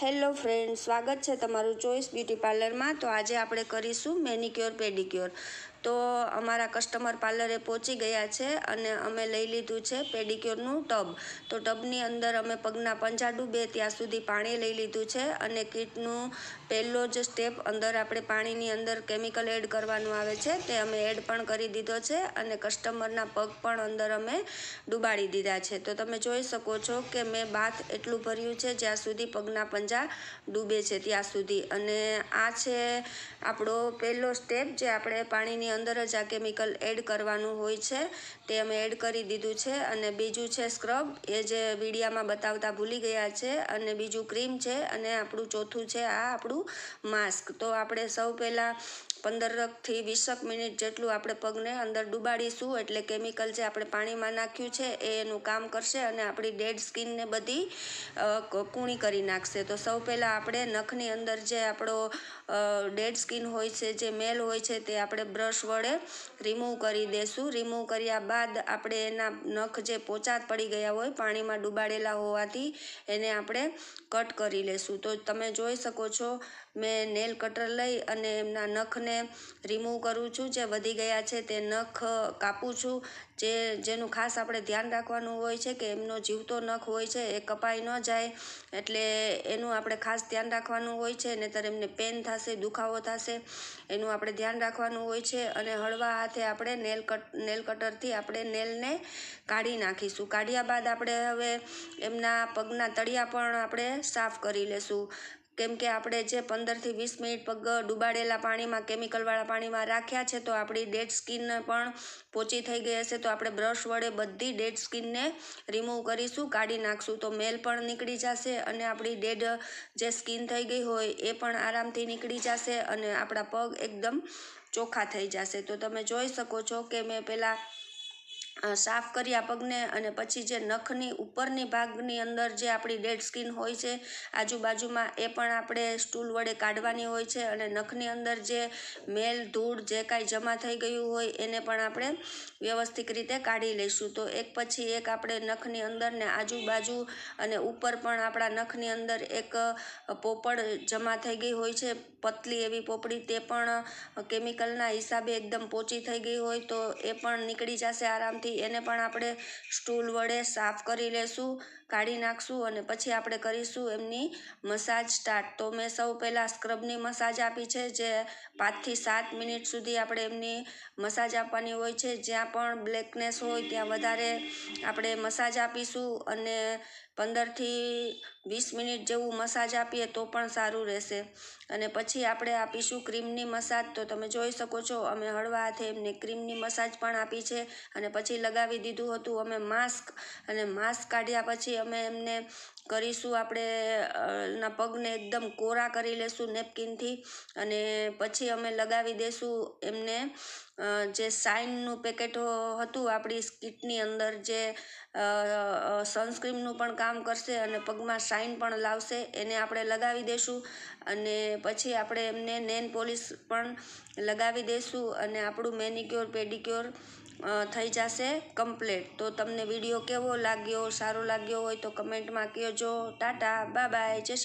Hello friend, સ્વાગત છે તમારું ચોઈસ બ્યુટી પાર્લરમાં। તો આજે આપણે કરીશું મેનિક્યોર પેડિક્યોર। તો અમારા કસ્ટમર પાર્લરે પહોંચી ગયા છે અને અમે લઈ લીધું છે પેડિક્યોરનું ટબ। તો ટબની અંદર અમે પગના પંજા ડૂબે ત્યાં સુધી પાણી લઈ લીધું છે અને કીટનું પહેલો જ સ્ટેપ અંદર આપણે પાણીની અંદર કેમિકલ એડ કરવાનું આવે છે તે અમે એડ પણ કરી દીધો છે અને કસ્ટમરના પગ પણ અંદર અમે ડૂબાડી દીધા છે। તો તમે જોઈ શકો છો કે મેં બાથ એટલું ભર્યું છે જ્યાં સુધી પગના પંજા ડૂબે છે ત્યાં સુધી। અને આ છે આપણો પહેલો સ્ટેપ જે આપણે પાણીની અંદર જ આ કેમિકલ એડ કરવાનું હોય છે તે અમે એડ કરી દીધું છે। અને બીજું છે સ્ક્રબ, એ જે વિડીયામાં બતાવતા ભૂલી ગયા છે। અને બીજું ક્રીમ છે અને આપણું ચોથું છે આ આપણું માસ્ક। તો આપણે સૌ પહેલાં 15 થી 20 મિનિટ જેટલું આપણે પગને અંદર ડૂબાડીશું એટલે કેમિકલ જે આપણે પાણીમાં નાખ્યું છે એ એનું કામ કરશે અને આપણી ડેડ સ્કિનને બધી કૂણી કરી નાખશે। તો સૌ પહેલાં આપણે નખની અંદર જે આપણો ડેડ સ્કિન હોય છે, જે મેલ હોય છે, તે આપણે બ્રશ વડે રિમૂવ કરી દેશું। રિમૂવ કર્યા બાદ આપણે એના નખ જે પોચા પડી ગયા હોય પાણીમાં ડૂબાડેલા હોવાથી એને આપણે કટ કરી લેશું। તો તમે જોઈ શકો છો મેં નેલ કટર લઈ અને એમના નખને રિમૂવ કરું છું, જે વધી ગયા છે તે નખ કાપું છું। જેનું ખાસ આપણે ધ્યાન રાખવાનું હોય છે કે એમનો જીવતો નખ હોય છે એ કપાઈ ન જાય, એટલે એનું આપણે ખાસ ધ્યાન રાખવાનું હોય છે, નહીંતર એમને પેન થશે, દુખાવો થશે, એનું આપણે ધ્યાન રાખવાનું હોય છે। અને હળવા હાથે આપણે નેલ કટરથી આપણે નેલને કાઢી નાખીશું। કાઢ્યા બાદ આપણે હવે એમના પગના તળિયા પણ આપણે સાફ કરી લેશું, કેમ કે આપણે જે 15 થી 20 મિનિટ પગ ડૂબાડેલા પાણીમાં કેમિકલવાળા પાણીમાં રાખ્યા છે તો આપણી ડેડ સ્કિન પણ પોચી થઈ ગઈ હશે। તો આપણે બ્રશ વડે બધી ડેડ સ્કિનને રિમૂવ કરીશું, કાઢી નાખશું, તો મેલ પણ નીકળી જશે અને આપણી ડેડ જે સ્કિન થઈ ગઈ હોય એ પણ આરામથી નીકળી જશે અને આપણા પગ એકદમ ચોખ્ખા થઈ જશે। તો તમે જોઈ શકો છો કે મેં પહેલાં સાફ કર્યા પગને અને પછી જે નખની ઉપરની ભાગની અંદર જે આપણી ડેડ સ્કિન હોય છે આજુબાજુમાં એ પણ આપણે સ્ટૂલ વડે કાઢવાની હોય છે અને નખની અંદર જે મેલ ધૂળ જે કાંઈ જમા થઈ ગયું હોય એને પણ આપણે વ્યવસ્થિત રીતે કાઢી લઈશું। તો એક પછી એક આપણે નખની અંદર ને આજુબાજુ અને ઉપર પણ આપણા નખની અંદર એક પોપડ જમા થઈ ગઈ હોય છે, પતલી એવી પોપડી, તે પણ કેમિકલના હિસાબે એકદમ પોચી થઈ ગઈ હોય તો એ પણ નીકળી જશે આરામથી। એને પણ આપણે સ્ટૂલ વડે સાફ કરી લેશું, કાઢી નાખશું અને પછી આપણે કરીશું એમની મસાજ સ્ટાર્ટ। તો મેં સૌ પહેલાં સ્ક્રબની મસાજ આપી છે, જે 5 થી 7 મિનિટ સુધી આપણે એમની મસાજ આપવાની હોય છે। જ્યાં પણ બ્લેકનેસ હોય ત્યાં વધારે આપણે મસાજ આપીશું અને 15 થી 20 મિનિટ જેવું મસાજ આપીએ તો પણ સારું રહેશે। અને પછી આપણે આપીશું ક્રીમની મસાજ। તો તમે જોઈ શકો છો અમે હળવા હાથે એમને ક્રીમની મસાજ પણ આપી છે અને પછી લગાવી દીધું હતું અમે માસ્ક। અને માસ્ક કાઢ્યા પછી અમે એમને કરીશું આપણે ના પગને એકદમ કોરા કરી લેશું નેપકિનથી અને પછી અમે લગાવી દેશું એમને જે શાઇનનું પેકેટ હતું આપણી કીટની અંદર, જે સનસ્ક્રીનનું પણ કામ કરશે અને પગમાં શાઇન પણ લાવશે, એને આપણે લગાવી દઈશું। અને પછી આપણે એમને નેલ પોલિશ પણ લગાવી દઈશું અને આપણું મેનિક્યોર પેડિક્યોર થઈ જશે કમ્પ્લીટ। તો તમને વિડીયો કેવો લાગ્યો, સારો લાગ્યો હોય તો કમેન્ટમાં કહેજો। ટાટા, બાય બાય, જય શ્રી